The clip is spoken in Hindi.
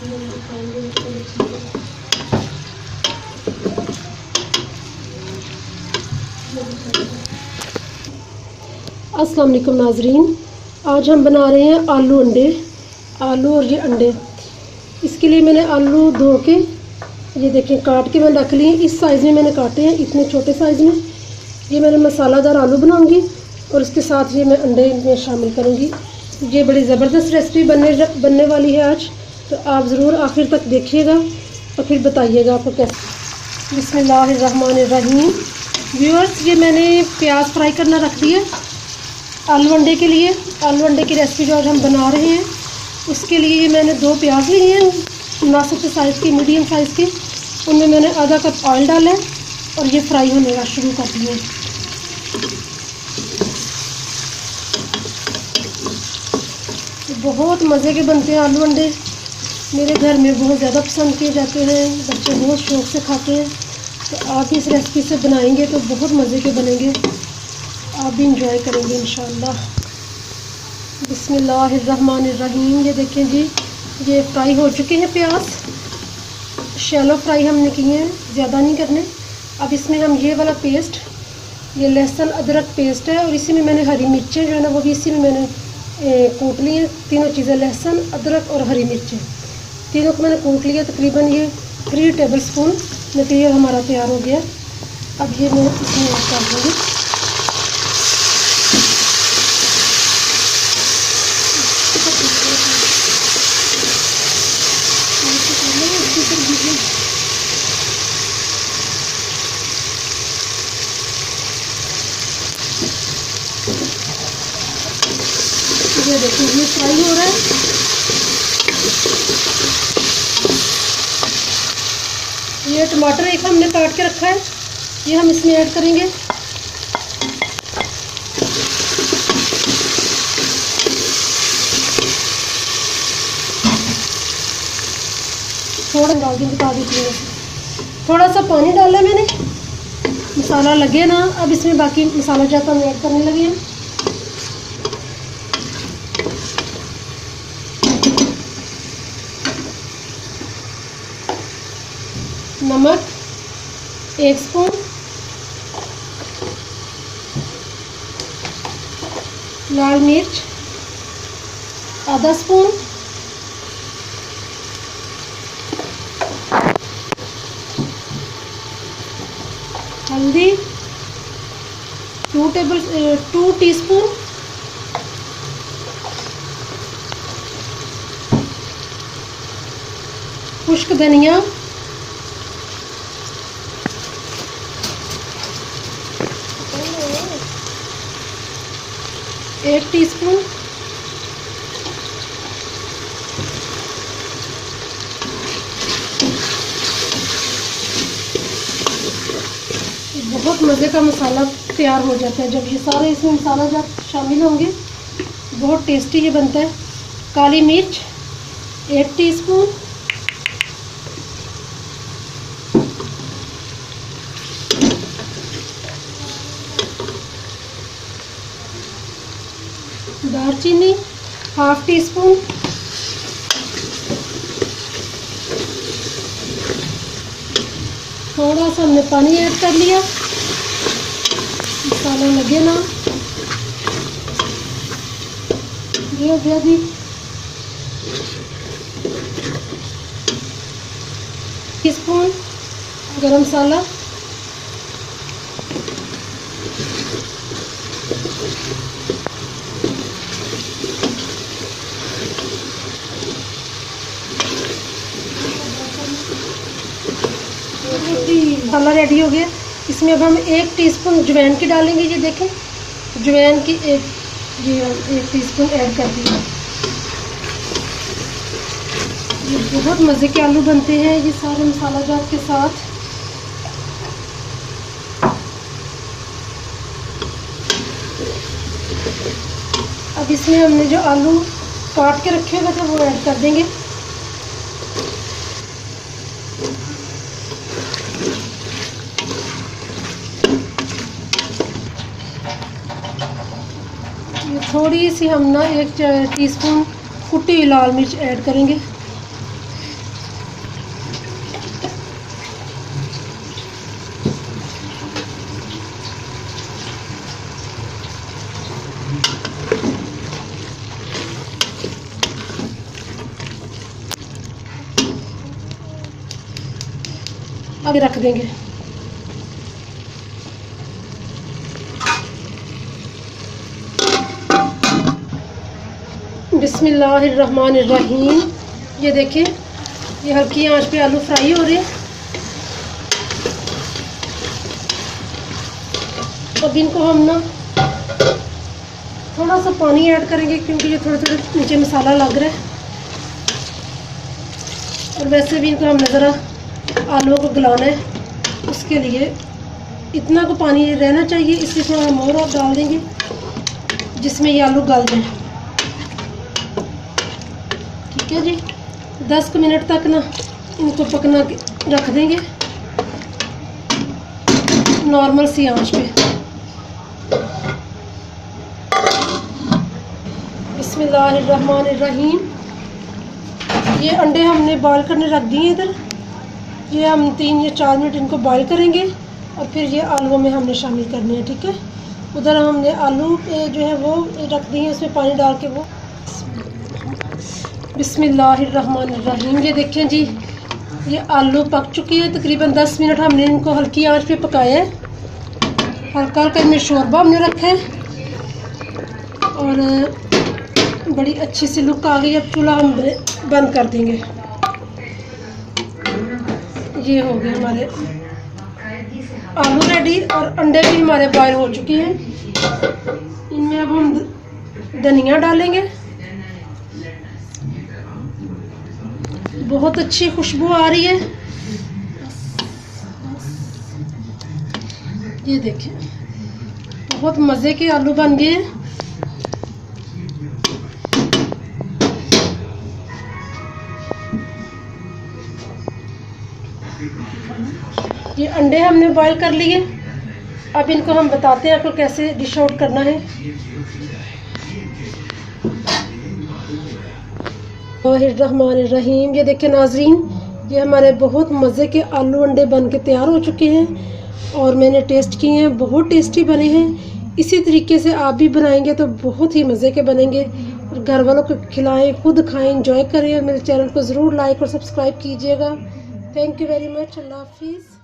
अस्सलाम वालेकुम नाजरीन, आज हम बना रहे हैं आलू अंडे। आलू और ये अंडे, इसके लिए मैंने आलू धो के ये देखें काट के मैंने रख लिए। इस साइज़ में मैंने काटे हैं, इतने छोटे साइज़ में। ये मैंने मसालादार आलू बनाऊंगी और इसके साथ ये मैं अंडे में शामिल करूंगी। ये बड़ी ज़बरदस्त रेसिपी बनने वाली है आज, तो आप ज़रूर आखिर तक देखिएगा और फिर बताइएगा आपको कैसे। बिस्मिल्लाहिर्रहमानिर्रहीम। व्यूअर्स, ये मैंने प्याज फ्राई करना रख दिया आलू अंडे के लिए। आलू अंडे की रेसिपी जो आज हम बना रहे हैं उसके लिए ये मैंने 2 प्याज लिए हैं मुनासिब साइज़ के, मीडियम साइज़ के। उनमें मैंने आधा कप ऑयल डाला है और ये फ्राई होने का शुरू कर दिए। बहुत मज़े के बनते हैं आलू अंडे, मेरे घर में बहुत ज़्यादा पसंद किए जाते हैं, बच्चे बहुत शौक़ से खाते हैं। तो आप इस रेसिपी से बनाएंगे तो बहुत मज़े के बनेंगे, आप भी इंजॉय करेंगे इंशाअल्लाह। बिस्मिल्लाहिर्रहमानिर्रहीम। ये देखें जी, ये फ्राई हो चुके हैं प्याज। शैलो फ्राई हमने किए हैं, ज़्यादा नहीं करने। अब इसमें हम ये वाला पेस्ट, ये लहसुन अदरक पेस्ट है, और इसी में मैंने हरी मिर्चें जो है ना वो भी इसी में मैंने कूट ली हैं। तीनों चीज़ें, लहसुन अदरक और हरी मिर्चें, तीनों को मैंने कूट लिया। तकरीबन ये 3 टेबल स्पून मटीरियल हमारा तैयार हो गया। अब ये मैं इसमें ऐड कर दूँगी। ये देखिए ये फ्राई हो रहा है। ये टमाटर एक हमने काट के रखा है, ये हम इसमें ऐड करेंगे। थोड़ा डाल दूँगी, बता देती हूँ। थोड़ा सा पानी डाला है मैंने, मसाला लगे ना। अब इसमें बाकी मसाला जात हम ऐड करने लगे हैं। नमक 1 स्पून, लाल मिर्च आधा स्पून, हल्दी 2 टीस्पून, खुश्क धनिया 1 टीस्पून, बहुत मज़े का मसाला तैयार हो जाता है जब ये सारे इसमें मसाला जब शामिल होंगे, बहुत टेस्टी ये बनता है। काली मिर्च 1 टीस्पून, दालचीनी 1/2 टीस्पून, थोड़ा सा हमने पानी ऐड कर लिया, मसाला लगे ना। ये हो गया जी। टीस्पून गरम मसाला, मसाला रेडी हो गया। इसमें अब हम 1 टीस्पून जवैन की डालेंगे। ये देखें, जवैन की 1 टीस्पून ऐड कर दी। ये बहुत मज़े के आलू बनते हैं ये सारे मसाला जात के साथ। अब इसमें हमने जो आलू काट के रखे हुए थे वो ऐड कर देंगे। थोड़ी सी हम ना 1 टीस्पून कुटी हुई लाल मिर्च ऐड करेंगे। आगे रख देंगे। बिस्मिल्लाहिर्रहमानिर्रहीम। ये देखिए, ये हल्की आंच पे आलू फ्राई हो रहे हैं। अब इनको हम ना थोड़ा सा पानी ऐड करेंगे, क्योंकि ये थोड़े थोड़े नीचे मसाला लग रहा है। और वैसे भी इनको हमने ज़रा आलू को गलाना है, उसके लिए इतना को पानी रहना चाहिए। इसलिए थोड़ा हम और डाल देंगे, जिसमें ये आलू गल जाए। ठीक है जी, 10 मिनट तक ना इनको पकना रख देंगे नॉर्मल सी आंच पे। बिस्मिल्लाहिर्रहमानिर्रहीम। ये अंडे हमने बॉईल करने रख दिए इधर। ये हम 3 या 4 मिनट इनको बॉईल करेंगे और फिर ये आलूओं में हमने शामिल करने हैं। ठीक है, उधर हमने आलू जो है वो रख दिए, उसमें पानी डाल के वो। बिस्मिल्लाहिर्रहमानिर्रहीम। ये देखें जी, ये आलू पक चुके हैं। तकरीबन 10 मिनट हमने इनको हल्की आंच पे पकाया है। हल्का हल्का इनमें शोरबा हमने रखा है और बड़ी अच्छी सी लुक आ गई। अब चूल्हा हम बंद कर देंगे। ये हो गए हमारे आलू रेडी और अंडे भी हमारे बॉयल हो चुके हैं। इनमें अब हम धनिया डालेंगे। बहुत अच्छी खुशबू आ रही है। ये देखें, बहुत मज़े के आलू बन गए हैं। ये अंडे हमने बॉईल कर लिए। अब इनको हम बताते हैं आपको कैसे डिश आउट करना है। बिस्मिल्लाहिर्रहमानिर्रहीम। ये देखें नाजरीन, ये हमारे बहुत मज़े के आलू अंडे बन के तैयार हो चुके हैं और मैंने टेस्ट किए हैं, बहुत टेस्टी बने हैं। इसी तरीके से आप भी बनाएंगे तो बहुत ही मज़े के बनेंगे और घर वालों को खिलाएं, खुद खाएं, एंजॉय करें। मेरे चैनल को ज़रूर लाइक और सब्सक्राइब कीजिएगा। Thank you very much. अल्लाह हाफिज़।